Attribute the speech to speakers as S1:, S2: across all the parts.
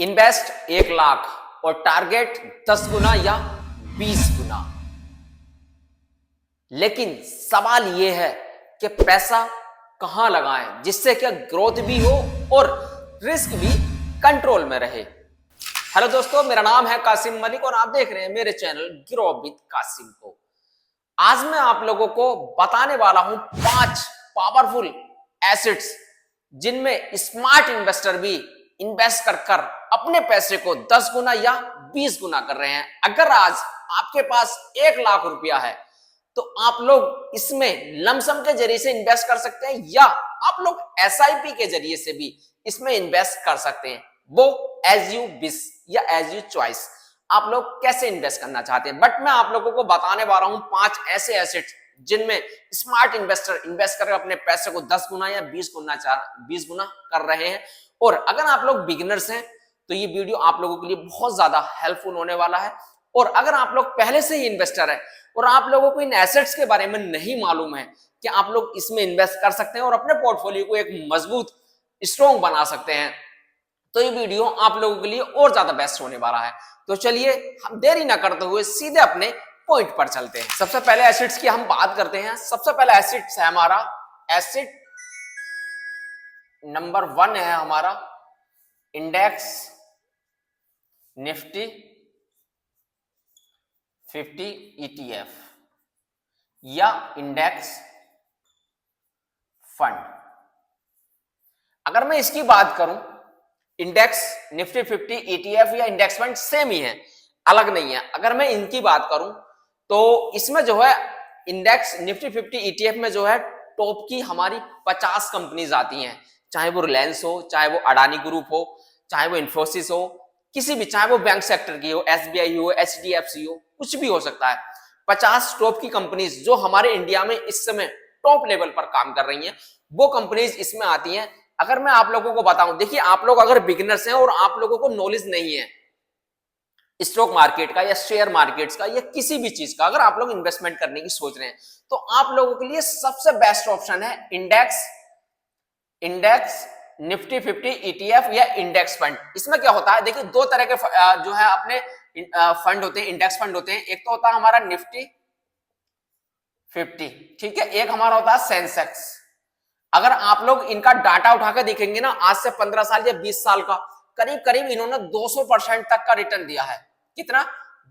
S1: Invest 1 lakh और target 10 गुना या 20 गुना। लेकिन सवाल यह है कि पैसा कहां लगाएं जिससे क्या ग्रोथ भी हो और रिस्क भी कंट्रोल में रहे। हेलो दोस्तों, मेरा नाम है कासिम मलिक और आप देख रहे हैं मेरे चैनल ग्रो विद कासिम को। आज मैं आप लोगों को बताने वाला हूं 5 पावरफुल एसेट्स जिनमें स्मार्ट इन्वेस्टर भी इन्वेस्ट कर अपने पैसे को 10 गुना या 20 गुना कर रहे हैं। अगर आज आपके पास 1 लाख रुपया है तो आप लोग इसमें लमसम के जरिए से इन्वेस्ट कर सकते हैं या आप लोग एसआईपी के जरिए से भी इसमें इन्वेस्ट कर सकते हैं। वो एज यू विश या एज यू चॉइस, आप लोग कैसे इन्वेस्ट करना चाहते हैं। बट मैं आप लोगों को बताने वाला हूं 5 ऐसे एसेट्स जिनमें स्मार्ट इन्वेस्टर इन्वेस्ट कर अपने पैसे को 10 गुना या 20 गुना कर रहे हैं। और अगर आप लोग बिगिनर्स हैं तो ये वीडियो आप लोगों के लिए बहुत ज्यादा हेल्पफुल होने वाला है। और अगर आप लोग पहले से ही इन्वेस्टर है और आप लोगों को इन एसेट्स के बारे में नहीं मालूम है कि आप लोग इसमें इन्वेस्ट कर सकते हैं और अपने पोर्टफोलियो को एक मजबूत स्ट्रॉन्ग बना सकते हैं, तो ये वीडियो आप लोगों के लिए और ज्यादा बेस्ट होने वाला है। तो चलिए हम देरी ना करते हुए सीधे अपने पॉइंट पर चलते हैं। सबसे पहले एसेट्स की हम बात करते हैं। सबसे पहला एसेट्स है हमारा एसेट नंबर 1 है हमारा इंडेक्स निफ्टी 50 ETF या इंडेक्स फंड। अगर मैं इसकी बात करूं, इंडेक्स निफ्टी 50 ETF या इंडेक्स फंड सेम ही है, अलग नहीं है। अगर मैं इनकी बात करूं तो इसमें जो है इंडेक्स निफ्टी 50 ETF में जो है टॉप की हमारी 50 कंपनीज आती हैं, चाहे वो रिलायंस हो, चाहे वो अडानी ग्रुप हो, चाहे वो इन्फोसिस हो, किसी भी, चाहे वो बैंक सेक्टर की हो, SBI हो, HDFC हो, कुछ भी हो सकता है। 50 टॉप की कंपनीज जो हमारे इंडिया में इस समय टॉप लेवल पर काम कर रही हैं, वो कंपनीज इसमें आती हैं। अगर मैं आप लोगों को बताऊं, देखिए आप लोग अगर बिगिनर्स हैं और आप लोगों को नॉलेज नहीं है स्टॉक मार्केट का या शेयर मार्केट्स का या किसी भी चीज का, अगर आप लोग इन्वेस्टमेंट करने की सोच रहे हैं तो आप लोगों के लिए सबसे बेस्ट ऑप्शन है इंडेक्स निफ्टी 50 ETF या इंडेक्स फंड। इसमें क्या होता है, देखिए 2 तरह के जो है अपने फंड होते हैं, इंडेक्स फंड होते हैं। एक तो होता है हमारा निफ्टी 50, ठीक है, एक हमारा होता है सेंसेक्स। अगर आप लोग इनका डाटा उठा के देखेंगे ना, आज से 15 साल या 20 साल का, करीब करीब इन्होंने 200% तक का रिटर्न दिया है। कितना?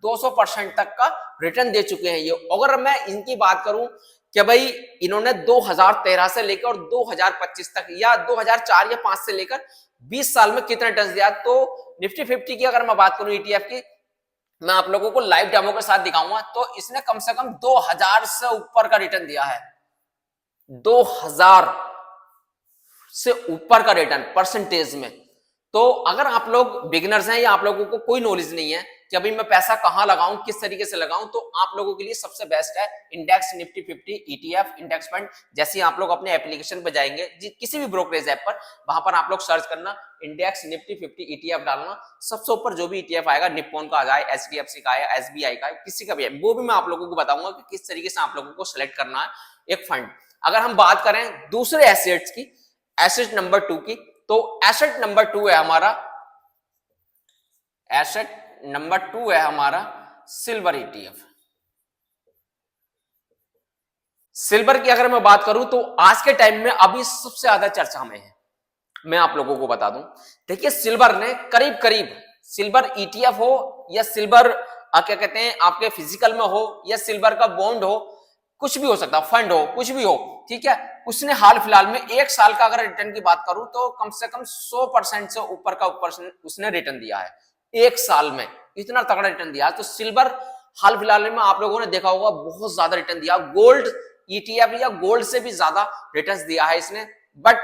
S1: 200% तक का रिटर्न दे चुके हैं ये। अगर मैं इनकी बात करूं कि भाई इन्होंने 2013 से लेकर 2025 तक या 2004 या 5 से लेकर 20 साल में कितना रिटर्न दिया, तो निफ्टी 50 की अगर मैं बात करूं ETF की, मैं आप लोगों को लाइव डेमो के साथ दिखाऊंगा, तो इसने कम से कम 2000 से ऊपर का रिटर्न दिया है। 2000 से ऊपर का रिटर्न परसेंटेज में। तो अगर आप लोग बिगिनर्स हैं या आप लोगों को कोई नॉलेज नहीं है कि अभी मैं पैसा कहां लगाऊं, किस तरीके से लगाऊं, तो आप लोगों के लिए सबसे बेस्ट है index Nifty 50 ETF index fund. जैसे आप लोग अपने एप्लीकेशन पर जाएंगे, किसी भी ब्रोकरेज ऐप पर, वहां पर आप लोग सर्च करना इंडेक्स निफ्टी 50 ETF डालना, सबसे ऊपर जो भी ETF आएगा, निप्पॉन का आ जाए, HDFC का आया, SBI का, किसी का भी है, वो भी मैं आप लोगों को बताऊंगा कि किस तरीके से आप लोगों को सिलेक्ट करना है एक फंड। अगर हम बात करें दूसरे एसेट्स की, एसेट नंबर 2 की, तो एसेट नंबर 2 है हमारा सिल्वर ETF। सिल्वर की अगर मैं बात करूं तो आज के टाइम में अभी सबसे ज्यादा चर्चा में है। मैं आप लोगों को बता दूं, देखिए सिल्वर ने करीब करीब, सिल्वर ETF हो या सिल्वर क्या कहते हैं आपके फिजिकल में हो या सिल्वर का बॉन्ड हो, कुछ भी हो सकता, फंड हो, कुछ भी हो, ठीक है, उसने हाल फिलहाल में 1 साल का अगर रिटर्न की बात करूं तो कम से कम 100% से ऊपर का उसने रिटर्न दिया है। 1 साल में इतना तगड़ा रिटर्न दिया। तो सिल्वर हाल फिलहाल में आप लोगों ने देखा होगा बहुत ज्यादा रिटर्न दिया। गोल्ड ETF या गोल्ड से भी ज्यादा रिटर्न दिया है इसने। बट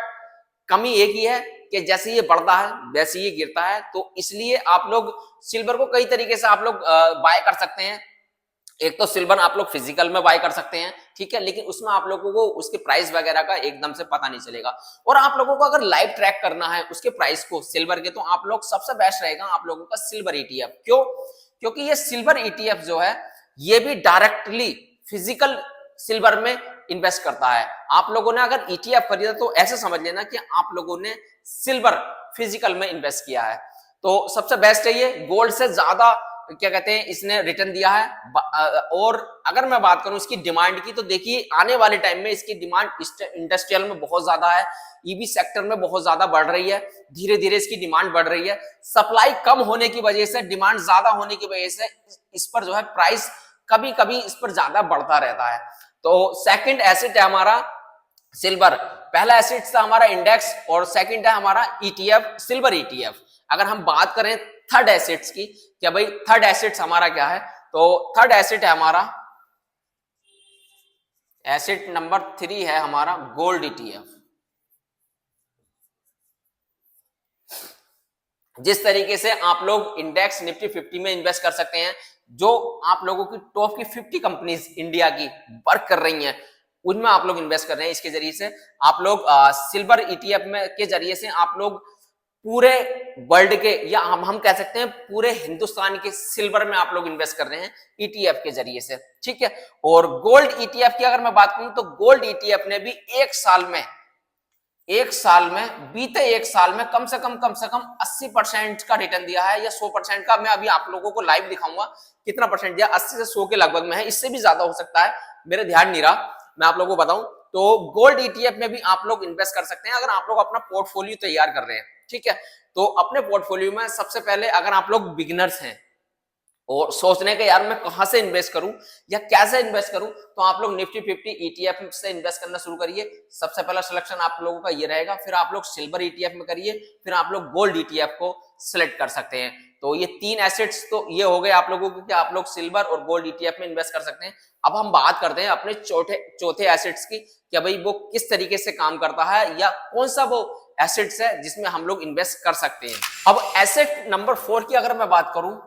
S1: कमी एक ही है कि जैसे ये बढ़ता है वैसे ये गिरता है। तो इसलिए आप लोग सिल्वर को कई तरीके से आप लोग बाय कर सकते हैं। एक तो सिल्वर आप लोग फिजिकल में बाय कर सकते हैं, ठीक है, लेकिन उसमें आप लोगों को उसके प्राइस वगैरह का एकदम से पता नहीं चलेगा। और आप लोगों को अगर लाइव ट्रैक करना है उसके प्राइस को सिल्वर के, तो आप लोग सबसे बेस्ट रहेगा आप लोगों का सिल्वर ETF। क्यों? क्योंकि ये सिल्वर ETF जो है ये भी डायरेक्टली फिजिकल सिल्वर में इन्वेस्ट करता है। आप लोगों ने अगर ETF खरीदा तो ऐसे समझ लेना कि आप लोगों ने सिल्वर फिजिकल में इन्वेस्ट किया है। तो सबसे बेस्ट है ये, गोल्ड से ज्यादा क्या कहते हैं इसने रिटर्न दिया है। और अगर मैं बात करूं इसकी डिमांड की, तो देखिए आने वाले टाइम में इसकी डिमांड इंडस्ट्रियल में बहुत ज्यादा है, ईवी सेक्टर में बहुत ज्यादा बढ़ रही है, धीरे धीरे इसकी डिमांड बढ़ रही है। सप्लाई कम होने की वजह से, डिमांड ज्यादा होने की वजह से इस पर जो है प्राइस कभी कभी इस पर ज्यादा बढ़ता रहता है। तो सेकंड एसेट है हमारा सिल्वर। पहला एसेट था हमारा इंडेक्स और सेकंड है हमारा ईटीएफ, सिल्वर ईटीएफ। अगर हम बात करें थर्ड एसेट्स की, क्या भाई थर्ड एसेट्स हमारा क्या है, तो थर्ड एसेट है हमारा, एसेट नंबर 3 है हमारा गोल्ड ईटीएफ। जिस तरीके से आप लोग इंडेक्स निफ्टी 50 में इन्वेस्ट कर सकते हैं, जो आप लोगों की टॉप की 50 कंपनीज इंडिया की वर्क कर रही हैं, उनमें आप लोग इन्वेस्ट कर रहे हैं। इसके जरिए से आप लोग सिल्वर ईटीएफ में के जरिए से आप लोग पूरे वर्ल्ड के, या हम कह सकते हैं पूरे हिंदुस्तान के सिल्वर में आप लोग इन्वेस्ट कर रहे हैं ईटीएफ के जरिए से, ठीक है। और गोल्ड ईटीएफ की अगर मैं बात करूं, तो गोल्ड ईटीएफ ने भी बीते एक साल में कम से कम 80% का रिटर्न दिया है, या 100% का। मैं अभी आप लोगों को लाइव दिखाऊंगा कितना परसेंट दिया, 80 से 100 के लगभग में है, इससे भी ज्यादा हो सकता है, मेरे ध्यान नहीं रहा, मैं आप लोगों को बताऊं। तो गोल्ड ईटीएफ में भी आप लोग इन्वेस्ट कर सकते हैं अगर आप लोग अपना पोर्टफोलियो तैयार कर रहे हैं, ठीक है। तो अपने पोर्टफोलियो में सबसे पहले अगर आप लोग बिगिनर्स हैं और सोच रहे हैं कि यार मैं कहां से इन्वेस्ट करूं या कैसे इन्वेस्ट करूं, तो आप लोग निफ्टी 50 ईटीएफ से इन्वेस्ट करना शुरू करिए। सबसे पहला सिलेक्शन आप लोगों का ये रहेगा, फिर आप लोग सिल्वर ईटीएफ में करिए, फिर आप लोग गोल्ड ईटीएफ को सिलेक्ट कर सकते हैं। तो ये 3 एसेट्स तो ये हो गए आप लोगों को कि आप लोग सिल्वर और गोल्ड ईटीएफ में इन्वेस्ट कर सकते हैं। अब हम बात करते हैं अपने चौथे एसेट्स की, कि भाई वो किस तरीके से काम करता है या कौन सा वो एसेट्स है जिसमें हम लोग इन्वेस्ट कर सकते हैं। अब एसेट नंबर 4 की अगर मैं बात करूं,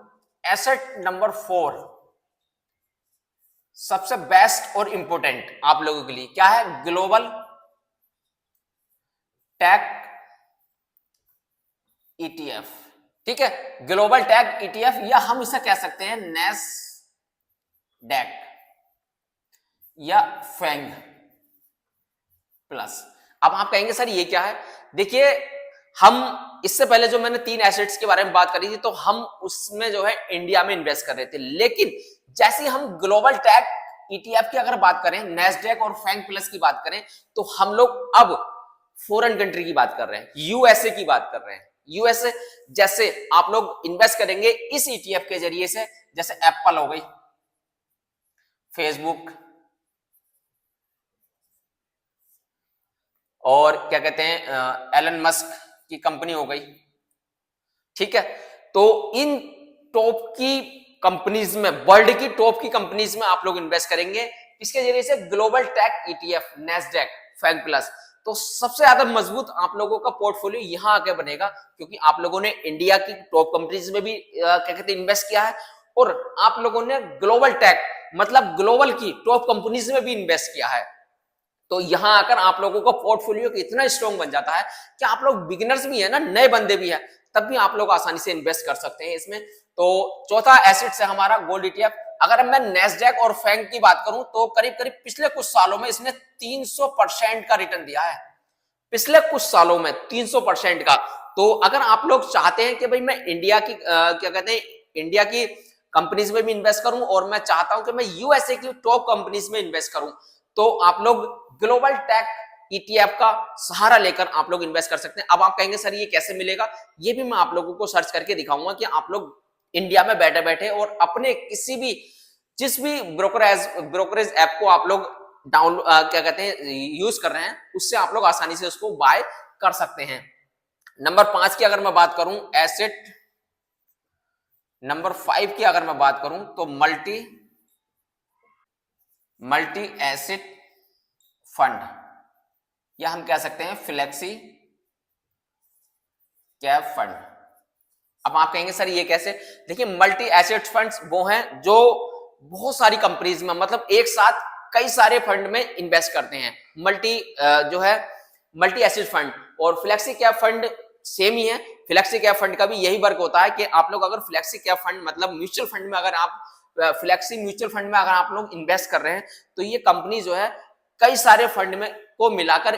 S1: एसेट नंबर 4 सबसे बेस्ट और इंपॉर्टेंट आप लोगों के लिए क्या है, ग्लोबल टेक ईटीएफ, ठीक है। ग्लोबल टेक ईटीएफ, या हम इसे कह सकते हैं नैस्डैक या फैंग प्लस। अब आप कहेंगे सर ये क्या है, देखिए हम इससे पहले जो मैंने 3 एसेट्स के बारे में बात करी थी, तो हम उसमें जो है इंडिया में इन्वेस्ट कर रहे थे, लेकिन जैसे हम ग्लोबल टेक ईटीएफ की अगर बात करें, नैस्डैक और फैंग प्लस की बात करें, तो हम लोग अब फॉरेन कंट्री की बात कर रहे हैं, यूएसए की बात कर रहे हैं। यूएसए जैसे आप लोग इन्वेस्ट करेंगे इस ईटीएफ के जरिए से, जैसे एप्पल हो गई, फेसबुक, और क्या कहते हैं एलन मस्क की कंपनी हो गई, ठीक है। तो इन टॉप की कंपनीज में, वर्ल्ड की टॉप की कंपनीज में आप लोग इन्वेस्ट करेंगे इसके जरिए से, global tech ETF, Nasdaq, FANG plus. तो सबसे ज्यादा मजबूत आप लोगों का पोर्टफोलियो यहां आके बनेगा, क्योंकि आप लोगों ने इंडिया की टॉप कंपनीज में भी क्या कहते हैं इन्वेस्ट किया है, और आप लोगों ने ग्लोबल टेक मतलब ग्लोबल की टॉप कंपनीज में भी इन्वेस्ट किया है। तो यहां आकर आप लोगों का पोर्टफोलियो इतना स्ट्रॉन्ग बन जाता है कि आप लोग बिगिनर्स भी है ना, नए बंदे भी है, तब भी आप लोग आसानी से इन्वेस्ट कर सकते हैं इसमें। तो चौथा एसेट है हमारा गोल्ड ईटीएफ। अगर मैं नैस्डैक और फैंग की बात करूं, तो करीब करीब पिछले कुछ सालों में इसने 300% का रिटर्न दिया है, पिछले कुछ सालों में 300% का। तो अगर आप लोग चाहते हैं कि भाई मैं इंडिया की क्या कहते हैं इंडिया की कंपनीज में भी इन्वेस्ट करूं, और मैं चाहता हूं कि मैं यूएसए की टॉप कंपनीज में इन्वेस्ट करूं, तो आप लोग ग्लोबल टेक ईटीएफ का सहारा लेकर आप लोग इन्वेस्ट कर सकते हैं। अब आप कहेंगे सर ये कैसे मिलेगा, ये भी मैं आप लोगों को सर्च करके दिखाऊंगा कि आप लोग इंडिया में बैठे बैठे और अपने किसी भी जिस भी ब्रोकरेज ऐप को आप लोग क्या कहते हैं यूज कर रहे हैं, उससे आप लोग आसानी से उसको बाय कर सकते हैं। नंबर 5 की अगर मैं बात करूं, एसेट नंबर 5 की अगर मैं बात करूं, तो मल्टी एसेट फंड, या हम कह सकते हैं फ्लेक्सी कैप फंड। अब आप कहेंगे सर ये कैसे, देखिए मल्टी एसेट फंड्स वो हैं जो बहुत सारी कंपनीज में, मतलब एक साथ कई सारे फंड में इन्वेस्ट करते हैं। मल्टी एसेट फंड और फ्लेक्सी कैप फंड सेम ही है। फ्लेक्सी कैप फंड का भी यही वर्क होता है कि आप लोग अगर फ्लेक्सी कैप फंड मतलब म्यूचुअल फंड में, अगर आप फ्लेक्सी म्यूचुअल फंड में अगर आप लोग इन्वेस्ट कर रहे हैं, तो ये कंपनी जो है कई सारे फंड में को मिलाकर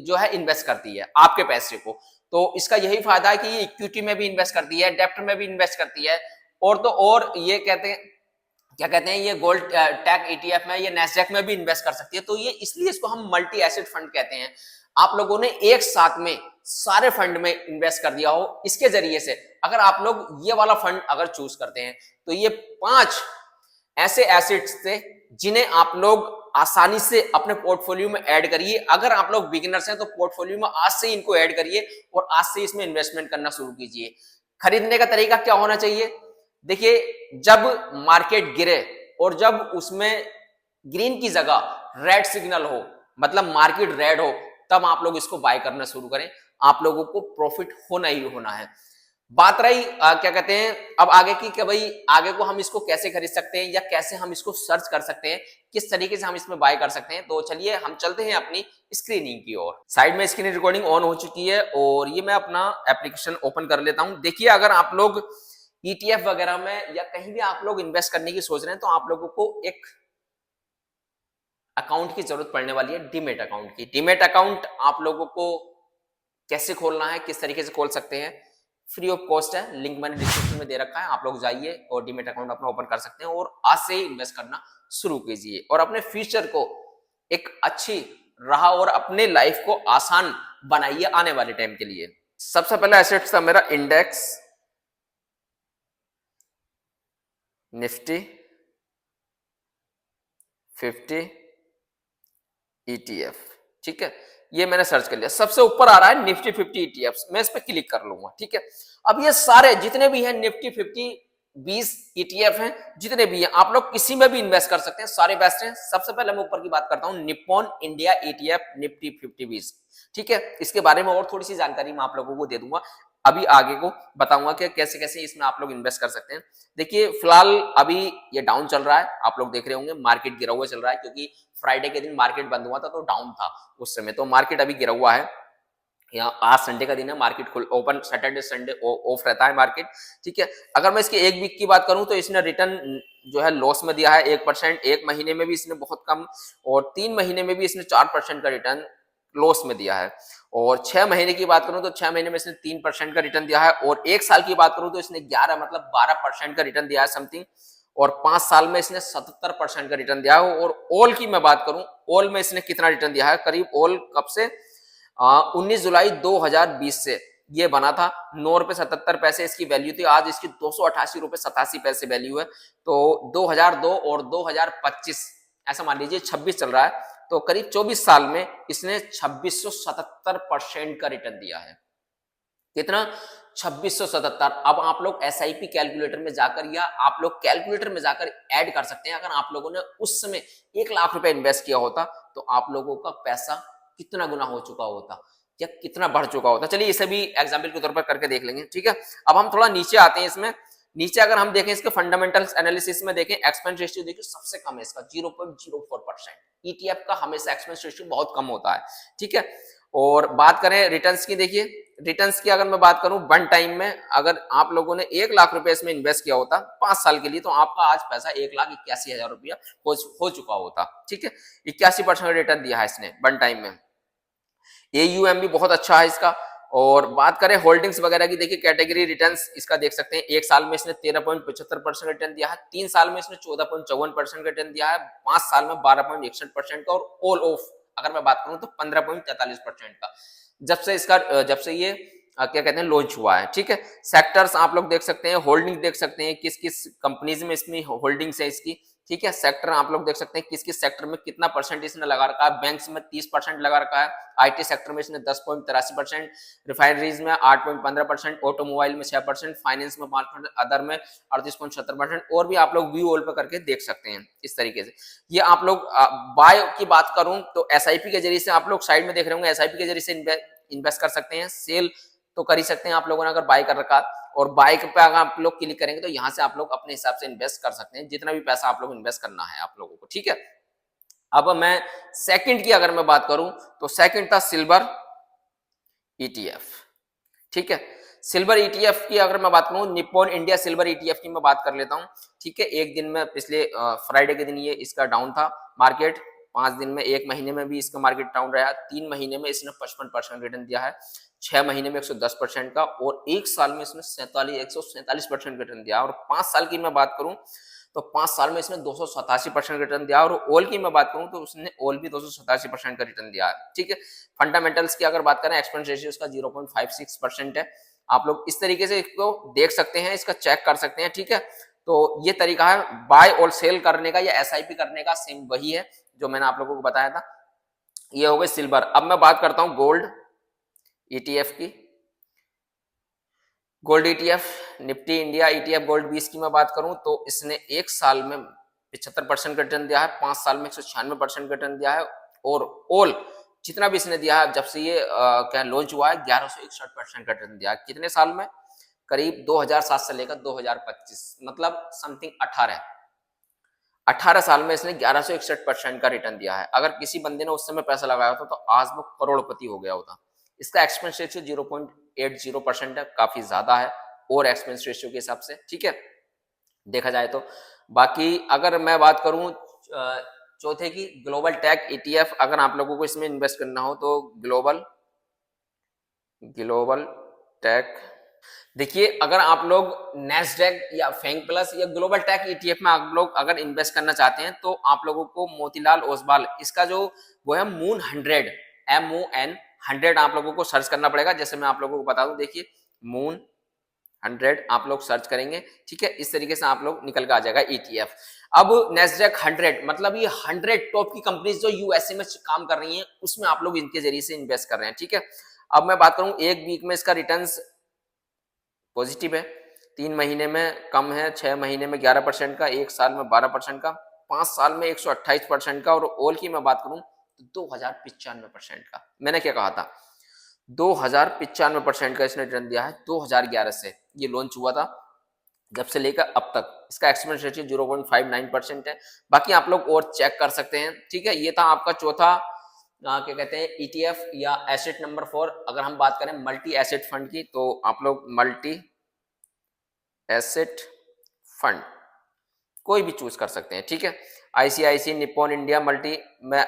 S1: जो है इन्वेस्ट करती है आपके पैसे को। तो इसका यही फायदा है कि ये इक्विटी में भी इन्वेस्ट करती है, डेप्ट में भी इन्वेस्ट करती है, और तो और ये क्या कहते हैं, ये गोल्ड टेक ईटीएफ में, ये नेस्डैक में भी इन्वेस्ट कर सकती है। तो ये इसलिए इसको हम मल्टी एसेट फंड कहते हैं। आप लोगों ने एक साथ में सारे फंड में इन्वेस्ट कर दिया हो, इसके जरिए से अगर आप लोग ये वाला फंड अगर चूज करते हैं तो ये 5 ऐसे एसेट्स थे जिन्हें आप लोग आसानी से अपने पोर्टफोलियो में ऐड करिए। अगर आप लोग बिगिनर्स हैं तो पोर्टफोलियो में आज से इनको ऐड करिए और आज से इसमें इन्वेस्टमेंट करना शुरू कीजिए। खरीदने का तरीका क्या होना चाहिए? देखिए, जब मार्केट गिरे और जब उसमें ग्रीन की जगह रेड सिग्नल हो, मतलब मार्केट रेड हो, तब आप लोग इसको बाय करना शुरू करें। आप लोगों को प्रॉफिट होना ही होना है। बात रही क्या कहते हैं अब आगे की, कि भाई आगे को हम इसको कैसे खरीद सकते हैं या कैसे हम इसको सर्च कर सकते हैं, किस तरीके से हम इसमें बाय कर सकते हैं। तो चलिए हम चलते हैं अपनी स्क्रीनिंग की ओर। साइड में स्क्रीन रिकॉर्डिंग ऑन हो चुकी है और ये मैं अपना एप्लीकेशन ओपन कर लेता हूं। देखिए, अगर आप लोग ईटीएफ वगैरह में या कहीं भी आप लोग इन्वेस्ट करने की सोच रहे हैं तो आप लोगों को एक अकाउंट की जरूरत पड़ने वाली है, डीमेट अकाउंट की। डीमेट अकाउंट आप लोगों को कैसे खोलना है, किस तरीके से खोल सकते हैं, फ्री ऑफ कॉस्ट है, लिंक मैंने डिस्क्रिप्शन में दे रखा है। आप लोग जाइए और डीमेट अकाउंट अपना ओपन कर सकते हैं और आज से ही इन्वेस्ट करना शुरू कीजिए और अपने फ्यूचर को एक अच्छी राह और अपने लाइफ को आसान बनाइए आने वाले टाइम के लिए। सबसे पहला एसेट था मेरा इंडेक्स निफ्टी 50 ETF। ठीक है, ये मैंने सर्च कर लिया, सबसे ऊपर आ रहा है निफ्टी 50 ETF। मैं इस पर क्लिक कर लूंगा। ठीक है, अब ये सारे जितने भी हैं निफ्टी 50 20 ETF हैं, जितने भी हैं आप लोग किसी में भी इन्वेस्ट कर सकते हैं, सारे बेस्ट हैं। सबसे पहले मैं ऊपर की बात करता हूं, निप्पॉन इंडिया ETF निफ्टी 50 20। ठीक है, इसके बारे में और थोड़ी सी जानकारी मैं आप लोगों को दे दूंगा, अभी आगे को बताऊंगा कि कैसे कैसे इसमें आप लोग इन्वेस्ट कर सकते हैं। देखिए, फिलहाल अभी ये डाउन चल रहा है, आप लोग देख रहे होंगे मार्केट गिरा हुआ चल रहा है, क्योंकि फ्राइडे के दिन मार्केट बंद हुआ था तो डाउन था उस समय, तो मार्केट अभी गिरा हुआ है। यहाँ आज संडे का दिन है, मार्केट खुल ओपन, सैटरडे संडे ऑफ रहता है मार्केट। ठीक है, अगर मैं इसके एक वीक की बात करूं तो इसने रिटर्न जो है लॉस में दिया है 1%, एक महीने में भी इसने बहुत कम, और 3 महीने में भी इसने 4% का रिटर्न लॉस में दिया है, और 6 महीने की बात करूं तो 6 महीने में इसने 3% का रिटर्न दिया है, और 1 साल की बात करूं तो इसने 11 मतलब 12% का रिटर्न दिया है समथिंग, और 5 साल में इसने 77% का रिटर्न दिया है। और ऑल की मैं बात करूं, ऑल में इसने कितना रिटर्न दिया है, करीब ऑल कब से 19 जुलाई 2020 से ये बना था। 9 रुपए 77 पैसे इसकी वैल्यू थी, आज इसकी 288 रुपए 87 पैसे वैल्यू है। तो 2002 और 2025 ऐसा मान लीजिए 26 चल रहा है, तो करीब 24 साल में इसने 2677% का रिटर्न दिया है। कितना? 2677। अब आप लोग एसआईपी कैलकुलेटर में जाकर या आप लोग कैलकुलेटर में जाकर ऐड कर सकते हैं। अगर आप लोगों ने उस समय 1 लाख रुपए इन्वेस्ट किया होता तो आप लोगों का पैसा कितना गुना हो चुका होता या कितना बढ़ चुका होता। चलिए इसे भी एग्जाम्पल के तौर पर करके देख लेंगे। ठीक है, अब हम थोड़ा नीचे आते हैं। इसमें नीचे अगर हम देखें इसके फंडामेंटल्स एनालिसिस में देखें, एक्सपेंस रेशियो देखिए सबसे कम है इसका 0.04%। ईटीएफ का हमेशा एक्सपेंस रेशियो बहुत कम होता है। ठीक है, और बात करें रिटर्न्स की, देखिए रिटर्न्स की अगर मैं बात करूं वन टाइम में, अगर आप लोगों ने 1 लाख रुपए इसमें इन्वेस्ट किया होता 5 साल के लिए, तो आपका आज पैसा 1,81,000 रुपया हो चुका होता। ठीक है, 81% रिटर्न दिया है इसने वन टाइम में। AUM भी बहुत अच्छा है इसका। और बात करें होल्डिंग्स वगैरह की, देखिए कैटेगरी रिटर्न्स इसका देख सकते हैं। 1 साल में इसने 13.75% रिटर्न दिया है, 3 साल में इसने 14.54% का रिटर्न दिया है, 5 साल में 12.61% का, और ऑल ऑफ अगर मैं बात करूं तो 15.43% का, जब से ये क्या कहते हैं लॉन्च हुआ है। ठीक है, सेक्टर्स आप लोग देख सकते हैं, होल्डिंग देख सकते हैं किस किस कंपनीज में इसमें होल्डिंग्स है इसकी। ठीक है, सेक्टर आप लोग देख सकते हैं किस किस सेक्टर में कितना परसेंट इसने लगा रखा है। बैंक्स में 30% लगा रखा है, आईटी सेक्टर में इसने 10.83%, रिफाइनरीज में 8.15%, ऑटोमोबाइल में 6%, फाइनेंस में 5%, अदर में 38.76%, और भी आप लोग व्यू ऑल पर करके देख सकते हैं इस तरीके से। ये आप लोग बाय की बात करूं तो एसआईपी के जरिए से आप लोग साइड में देख रहे होंगे, एसआईपी के जरिए से इन्वेस्ट कर सकते हैं। सेल तो कर ही सकते हैं आप लोगों ने अगर बाय कर रखा, और बाइक पे अगर आप लोग क्लिक करेंगे तो यहाँ से आप लोग अपने हिसाब से इन्वेस्ट कर सकते हैं, जितना भी पैसा आप लोग इन्वेस्ट करना है आप लोगों को। ठीक है, अब मैं सेकंड की अगर मैं बात करूं तो सेकंड था सिल्वर ETF। ठीक है, सिल्वर ETF की अगर मैं बात करूं, निप्पॉन इंडिया सिल्वर ETF की मैं बात कर लेता हूं। ठीक है, एक दिन में पिछले फ्राइडे के दिन ये इसका डाउन था मार्केट, 5 दिन में, 1 महीने में भी इसका मार्केट डाउन रहा, 3 महीने में इसने 55% रिटर्न दिया है, 6 महीने में 110% का, और 1 साल में इसने 147% रिटर्न दिया। और 5 साल की मैं बात करूं तो 5 साल में इसने 287% रिटर्न दिया। और ओल की मैं बात करूं तो उसने ओल भी 287% का रिटर्न दिया है। ठीक है, फंडामेंटल्स की अगर बात करें, एक्सपेंस रेशियो इसका 0.56% है। आप लोग इस तरीके से इसको देख सकते हैं, इसका चेक कर सकते हैं। ठीक है, तो ये तरीका है बाय और सेल करने का या एसआईपी करने का, सेम वही है जो मैंने आप लोगों को बताया था। ये हो गए सिल्वर। अब मैं बात करता हूं गोल्ड ईटीएफ की। Gold ETF, Nifty India ETF gold 20 की मैं बात करूं तो इसने 1 साल में 75% का रिटर्न दिया है, 5 साल में 196% का रिटर्न दिया है, और ऑल जितना भी इसने दिया है जब से ये क्या लॉन्च हुआ है 1161% का रिटर्न दिया है। कितने साल में? करीब 2007 से लेकर 2025, मतलब समथिंग 18 साल में इसने 1161% का रिटर्न दिया है। अगर किसी बंदे ने उस समय पैसा लगाया होता तो आज वो करोड़पति हो गया होता। इसका एक्सपेंस रेशियो 0.80% है, काफी ज्यादा है और एक्सपेंस रेशियो के हिसाब से। ठीक है, देखा जाए तो। बाकी अगर मैं बात करूं चौथे की, ग्लोबल टेक ईटीएफ, अगर आप लोगों को इसमें इन्वेस्ट करना हो तो ग्लोबल टेक, देखिए अगर आप लोग नेस्डेक या फैंग प्लस या ग्लोबल टेक ईटीएफ में आप लोग अगर इन्वेस्ट करना चाहते हैं तो आप लोगों को मोतीलाल ओसवाल, इसका जो वो है मून 100, MON 100 आप लोगों को सर्च करना पड़ेगा। जैसे मैं आप लोगों को बता दूं, देखिए मून 100 आप लोग सर्च करेंगे। ठीक है, इस तरीके से आप लोग निकल के आ जाएगा ईटीएफ। अब नेस्डेक 100 मतलब ये 100 टॉप की कंपनीज जो यूएसए में काम कर रही हैं, उसमें आप लोग इनके जरिए से इन्वेस्ट कर रहे हैं। ठीक है, अब मैं बात करूं एक वीक में इसका रिटर्न्स पॉजिटिव है, 3 महीने में कम है, 6 महीने में 11% का, 1 साल में 12% का, 5 साल में 128% का, और ऑल की मैं बात करूं तो 2095% का। मैंने क्या कहा था? 2095% का इसने रिटर्न दिया है 2011 से ये लॉन्च हुआ था, जब से लेकर अब तक। इसका एक्सपेंस रेशियो 0.59% है। बाकी आप लोग और चेक कर सकते हैं। ठीक है, ये था आपका चौथा क्या कहते हैं ईटीएफ या एसेट नंबर 4। अगर हम बात करें मल्टी एसेट फंड की तो आप लोग मल्टी एसेट फंड कोई भी चूज कर सकते हैं। ठीक है, आईसीआईसी, निप्पॉन इंडिया मल्टी, मैं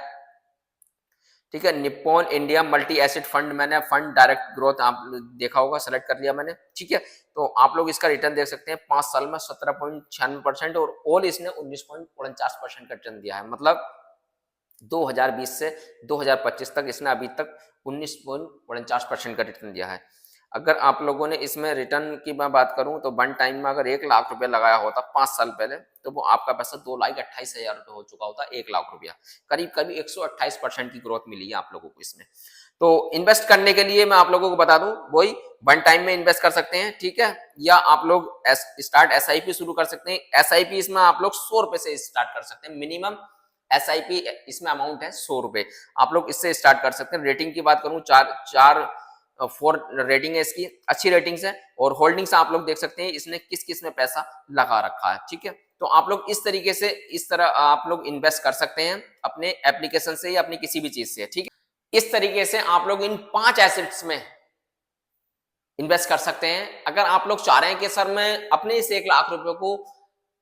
S1: ठीक है Nippon India multi asset fund, मैंने फंड डायरेक्ट ग्रोथ आप देखा होगा, सेलेक्ट कर लिया मैंने। ठीक है, तो आप लोग इसका रिटर्न देख सकते हैं 5 साल में 17.96% और ऑल इसने 19.49% का रिटर्न दिया है। मतलब 2020 से 2025 तक इसने अभी तक 19.49% का रिटर्न दिया है। अगर आप लोगों ने इसमें रिटर्न की मैं बात करूं तो वन टाइम में अगर 1 लाख रुपया लगाया होता 5 साल पहले, तो वो आपका पैसा 2,28,000 रुपये हो चुका होता। 1 लाख रुपया, करीब करीब 128% की ग्रोथ मिली है आप लोगों को इसमें। तो इन्वेस्ट करने के लिए मैं आप लोगों को बता दूं, वही वन टाइम में इन्वेस्ट कर सकते हैं। ठीक है, या आप लोग स्टार्ट एसआईपी शुरू कर सकते हैं। एसआईपी इसमें आप लोग 100 रुपए से स्टार्ट कर सकते हैं। मिनिमम एसआईपी इसमें अमाउंट है 100 रुपए, आप लोग इससे स्टार्ट कर सकते हैं। रेटिंग की बात करूं 4 रेटिंग है इसकी, अच्छी रेटिंग्स है। और होल्डिंग्स आप लोग देख सकते हैं इसने किस किस में पैसा लगा रखा है। ठीक है, तो आप लोग इस तरीके से इस तरह आप लोग इन्वेस्ट कर सकते हैं अपने एप्लीकेशन से या अपनी किसी भी चीज से। ठीक है, इस तरीके से आप लोग इन 5 एसेट्स में इन्वेस्ट कर सकते हैं। अगर आप लोग चाह रहे हैं कि सर मैं अपने इस 1 लाख रुपए को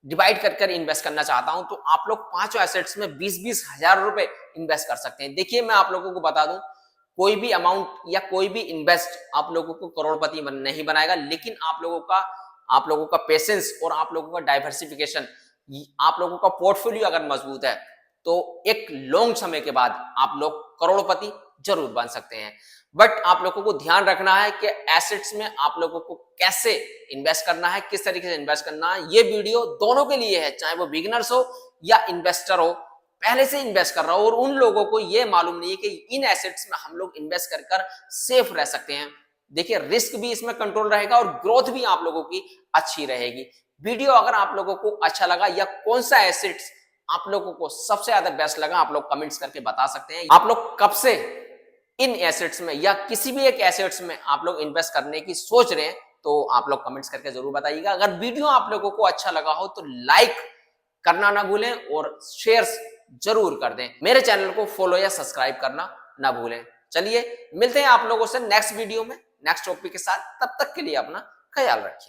S1: डिवाइड कर इन्वेस्ट करना चाहता हूं, तो आप लोग 5 एसेट्स में 20-20 हजार रुपए इन्वेस्ट कर सकते हैं। देखिए मैं आप लोगों को बता दूं, कोई भी अमाउंट या कोई भी इन्वेस्ट आप लोगों को करोड़पति नहीं बनाएगा, लेकिन आप लोगों का पेशेंस और आप लोगों का डाइवर्सिफिकेशन, आप लोगों का पोर्टफोलियो अगर मजबूत है तो एक लॉन्ग समय के बाद आप लोग करोड़पति जरूर बन सकते हैं। बट आप लोगों को ध्यान रखना है कि एसेट्स में आप लोगों को कैसे इन्वेस्ट करना है, किस तरीके से इन्वेस्ट करना है। ये वीडियो दोनों के लिए है, चाहे वो बिगिनर्स हो या इन्वेस्टर हो, पहले से इन्वेस्ट कर रहा हो और उन लोगों को ये मालूम नहीं है कि इन एसेट्स में हम लोग इन्वेस्ट कर सेफ रह सकते हैं। देखिए रिस्क भी इसमें कंट्रोल रहेगा और ग्रोथ भी आप लोगों की अच्छी रहेगी। वीडियो अगर आप लोगों को अच्छा लगा या कौन सा एसेट्स आप लोगों को सबसे ज्यादा बेस्ट लगा, आप लोग कमेंट्स करके बता सकते हैं। आप लोग कब से इन एसेट्स में या किसी भी एक एसेट्स में आप लोग इन्वेस्ट करने की सोच रहे हैं, तो आप लोग कमेंट्स करके जरूर बताइएगा। अगर वीडियो आप लोगों को अच्छा लगा हो तो लाइक करना ना भूलें और शेयर्स जरूर कर दें। मेरे चैनल को फॉलो या सब्सक्राइब करना ना भूलें। चलिए मिलते हैं आप लोगों से नेक्स्ट वीडियो में नेक्स्ट टॉपिक के साथ। तब तक के लिए अपना ख्याल रखिए।